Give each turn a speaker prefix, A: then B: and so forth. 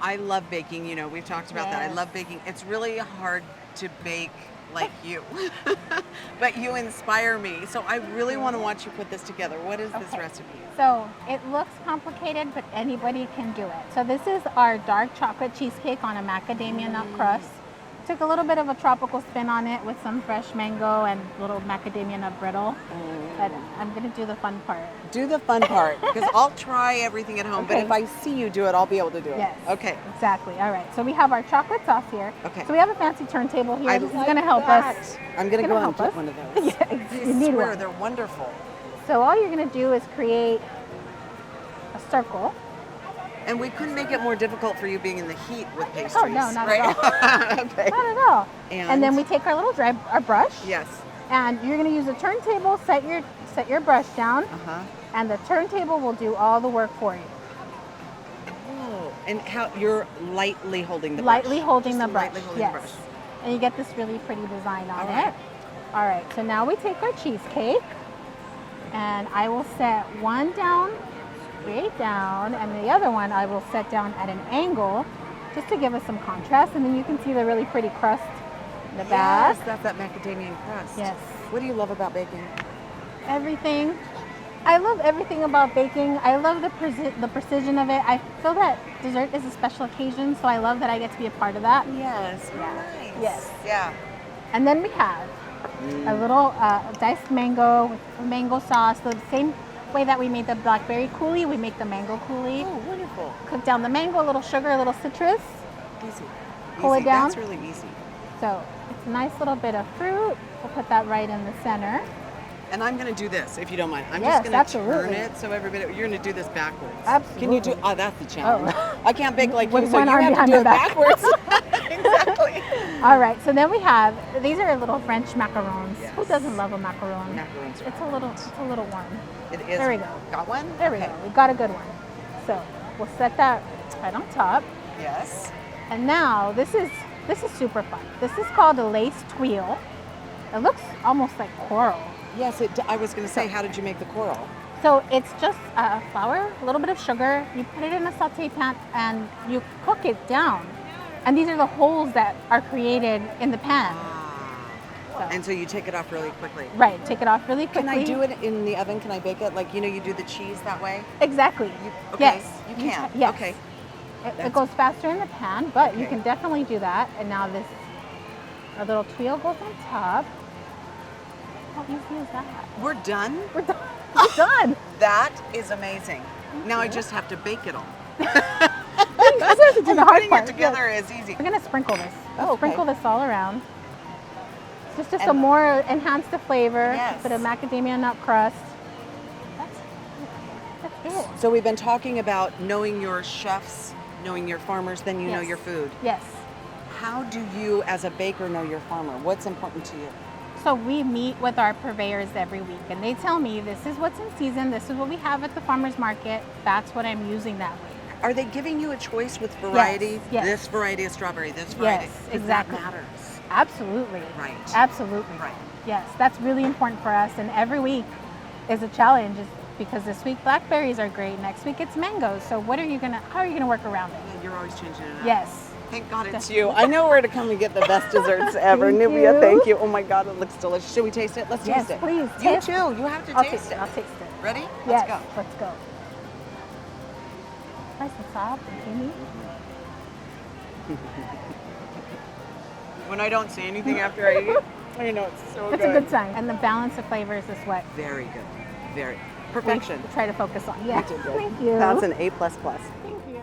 A: I love baking. You know, we've talked about that. I
B: Yes.
A: love baking. It's really hard to bake like you, but you inspire me. So I really want to watch you put this together. What is this
B: Okay.
A: recipe?
B: So it looks complicated, but anybody can do it. So this is our dark chocolate cheesecake on a macadamia nut crust. Took a little bit of a tropical spin on it with some fresh mango and little macadamia nut brittle. But I'm gonna do the fun part.
A: Do the fun part, because I'll try everything at home, but
B: Okay.
A: if I see you do it, I'll be able to do it.
B: Yes.
A: Okay.
B: Exactly. All right. So we have our chocolate sauce here.
A: Okay.
B: So we have a fancy turntable here.
A: I
B: This is
A: like
B: gonna help
A: that.
B: us.
A: I'm going to
B: Gonna
A: go and
B: help
A: get
B: us.
A: one of those.
B: Yeah,
A: I
B: you need
A: swear,
B: one.
A: they're wonderful.
B: So all you're gonna do is create a circle.
A: And we couldn't make it more difficult for you being in the heat with pastries.
B: Oh no, not
A: right?
B: at all.
A: Okay.
B: Not at all.
A: And?
B: then we take our little our brush.
A: Yes.
B: And you're gonna use a turntable. Set your brush down,
A: Uh-huh.
B: and the turntable will do all the work for you.
A: Oh, and how you're lightly holding the brush.
B: Lightly holding
A: Just
B: the brush.
A: Lightly holding
B: Yes.
A: the brush.
B: And you get this really pretty design on
A: All right.
B: it. All right. So now we take our cheesecake, and I will set one down, straight down, and the other one I will set down at an angle, just to give us some contrast. And then you can see the really pretty crust in the back.
A: Yes, that's that macadamia crust.
B: Yes.
A: What do you love about baking?
B: Everything. I love everything about baking. I love the precision of it. I feel that dessert is a special occasion, so I love that I get to be a part of that.
A: Yes.
B: Yeah.
A: Nice.
B: Yes.
A: Yeah.
B: And then we have a little diced mango with mango sauce. The same way that we made the blackberry coulis, we make the mango coulis.
A: Oh, wonderful.
B: Cook down the mango, a little sugar, a little citrus.
A: Easy.
B: Pull it
A: Easy.
B: down.
A: That's really easy.
B: So it's a nice little bit of fruit. We'll put that right in the center.
A: And I'm going to do this, if you don't mind. I'm
B: Yes,
A: just going to
B: absolutely.
A: turn it so everybody. You're going to do this backwards.
B: Absolutely.
A: Can you do? Oh, that's the challenge.
B: Oh.
A: I can't bake like
B: With
A: you, so
B: one
A: you
B: arm
A: have to
B: behind
A: do
B: my
A: it
B: back.
A: backwards. Exactly.
B: All right, so then we have, these are little French macarons.
A: Yes.
B: Who doesn't love a macaron?
A: Macaroons are
B: It's a little one.
A: It is.
B: There we go.
A: Got one?
B: There we
A: Okay.
B: go. We got a good one. So we'll set that right on top.
A: Yes.
B: And now this is super fun. This is called a lace tuile. It looks almost like coral.
A: Yes, I was going to say, how did you make the coral?
B: So it's just flour, a little bit of sugar. You put it in a saute pan and you cook it down. And these are the holes that are created in the pan. So,
A: And so you take it off really quickly.
B: right, take it off really quickly.
A: Can I do it in the oven? Can I bake it? Like, you do the cheese that way?
B: Exactly.
A: Okay,
B: Yes.
A: you can.
B: Yes.
A: Okay.
B: It goes faster in the pan, but you
A: Okay.
B: can definitely do that. And now our little tuile goes on top. How easy is that?
A: We're done?
B: We're done. We're done.
A: That is amazing. Now I just have to bake it all.
B: You just have to do the hard
A: Putting
B: part.
A: it together is easy.
B: We're gonna sprinkle this.
A: Oh, okay.
B: Sprinkle this all around. Just to
A: And-
B: more enhance the flavor.
A: Yes.
B: Bit of macadamia nut crust. That's it.
A: So we've been talking about knowing your chefs, knowing your farmers, then you know
B: Yes.
A: your food.
B: Yes.
A: How do you, as a baker, know your farmer? What's important to you?
B: So we meet with our purveyors every week, and they tell me this is what's in season, this is what we have at the farmer's market, that's what I'm using that week.
A: Are they giving you a choice with variety?
B: Yes.
A: This variety of strawberry, this variety?
B: Yes,
A: 'Cause
B: exactly.
A: That matters.
B: Absolutely.
A: Right.
B: Absolutely.
A: Right.
B: Yes, that's really important for us, and every week is a challenge because this week blackberries are great, next week it's mangoes. So how are you gonna work around it?
A: Yeah, you're always changing it up.
B: Yes.
A: Thank God it's you. I know where to come and get the best desserts ever.
B: Thank
A: Nubia,
B: you.
A: thank you. Oh my God, it looks delicious. Should we taste it? Let's
B: Yes,
A: taste it.
B: please.
A: You
B: Taste
A: too. You have to
B: I'll
A: taste it.
B: I'll taste it.
A: Ready?
B: Yes,
A: Let's go.
B: let's go. Nice and soft and creamy.
A: When I don't say anything after I eat, I know it's so
B: It's a good sign. And the balance of flavors is what
A: Very good. Very.
B: we
A: Perfection.
B: try to focus on. Yes.
A: You did good.
B: Thank you.
A: That's an A++.
B: Thank you.